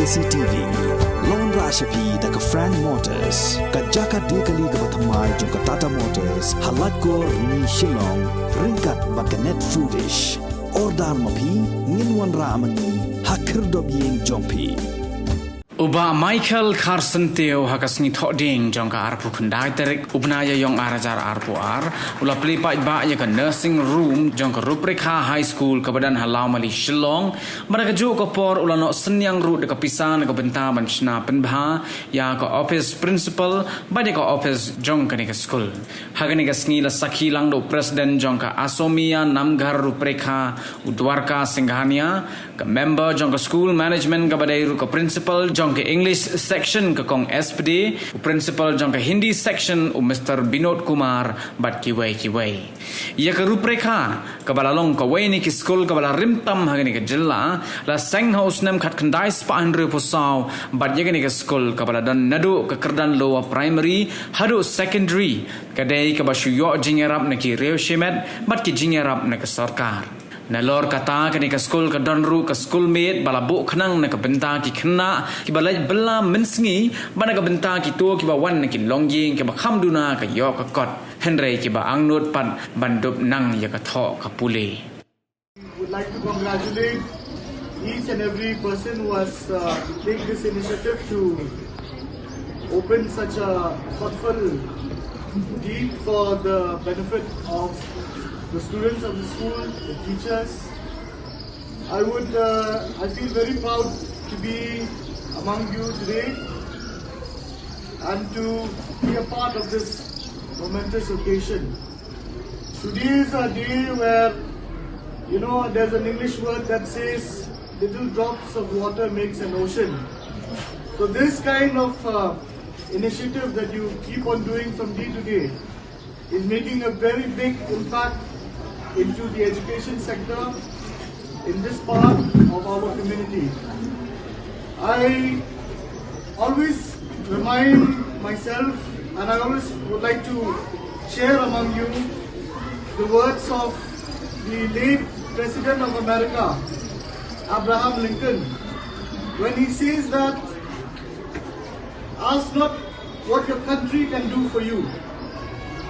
KCTV Lon Rashapi daga Frank Motors Kajaka dekali ga bathamai jong Tata Motors halat ko ni Shillong ringkat bakanet foodish ordal mapi nginwan ramani hakir dobyeng jongpi Uba Michael Kharsyntiew hakasngi thoding jongka arpu kundai terik ubnaya yong arajar arpu ula pli pa ba ya ka nursing room jongka Ruprekha High School kabadan Lawmali Shillong mereka jo ko por ula no senyang ru de kapisan ka benta ban shna penbha ya ka office principal ba de ka office jongka ni ka school hagani ka sngi la sakhi lang do president jongka Asomia Namghar Ruprekha Udwarka Singhania ka member jongka school management ka badai ru ka principal jong ke English section ke kong SPD principal jong ke Hindi section Mr. Binod Kumar bat kiwai ya ke Ruprekha ke balalong ke wai ni ki school ke bala rimtam hagani ke jilla la seng house nem khat khandai spahan re posau bat ya ke school ke bala dan nadu ke kerdan lower primary hadu secondary ke dai ke basu yo jingerap na ki reo shemet bat ki jingerap na ke sarkar Nalor kata kini ke school ke donru ke schoolmate bala bu khnang na ke benta ki khna ki bala bela mensngi bana ke benta ki tu ki ba wan na ki longjing ki ba khamduna ke yo ke kot henry ki ba angnut pat bandup nang ya ke tho ka pule. Would like to congratulate each and every person who has taken this initiative to open such a thoughtful deed for the benefit of the students of the school, the teachers. I feel very proud to be among you today and to be a part of this momentous occasion. Today is a day where, there's an English word that says, little drops of water makes an ocean. So this kind of initiative that you keep on doing from day to day is making a very big impact into the education sector in this part of our community. I always remind myself, and I always would like to share among you the words of the late President of America, Abraham Lincoln, when he says that, ask not what your country can do for you,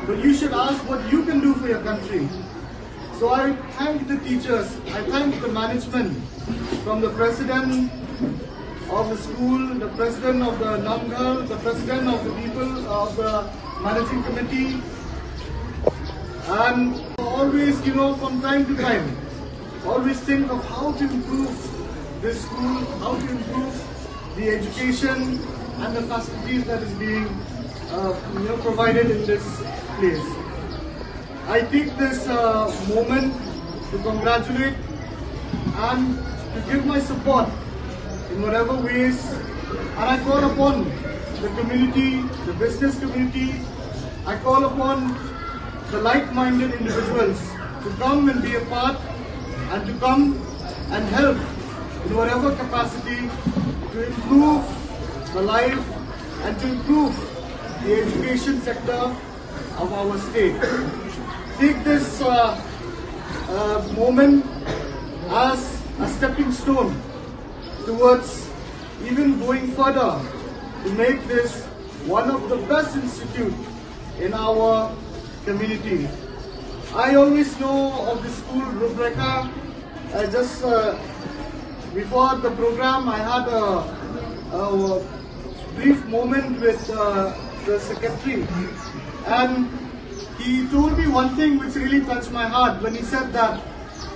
but you should ask what you can do for your country. So I thank the teachers, I thank the management, from the president of the school, the president of the Namghar, the president of the people of the managing committee, and always, from time to time, always think of how to improve this school, how to improve the education and the facilities that is being provided in this place. I take this moment to congratulate and to give my support in whatever ways, and I call upon the community, the business community, I call upon the like-minded individuals to come and be a part and to come and help in whatever capacity to improve the life and to improve the education sector of our state. Take this moment as a stepping stone towards even going further to make this one of the best institutes in our community. I always know of the school Ruprekha. Just before the program, I had a brief moment with the secretary, and he told me one thing which really touched my heart when he said that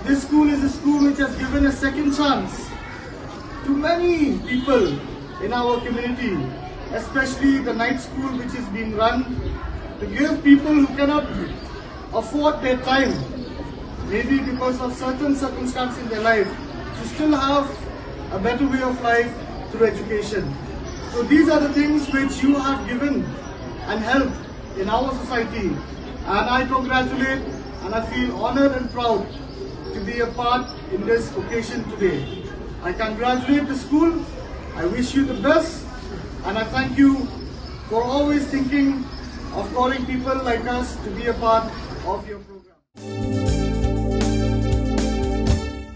this school is a school which has given a second chance to many people in our community, especially the night school which is being run, to give people who cannot afford their time, maybe because of certain circumstances in their life, to still have a better way of life through education. So these are the things which you have given and helped in our society. And I congratulate and I feel honored and proud to be a part in this occasion today. I congratulate the school, I wish you the best, and I thank you for always thinking of calling people like us to be a part of your program.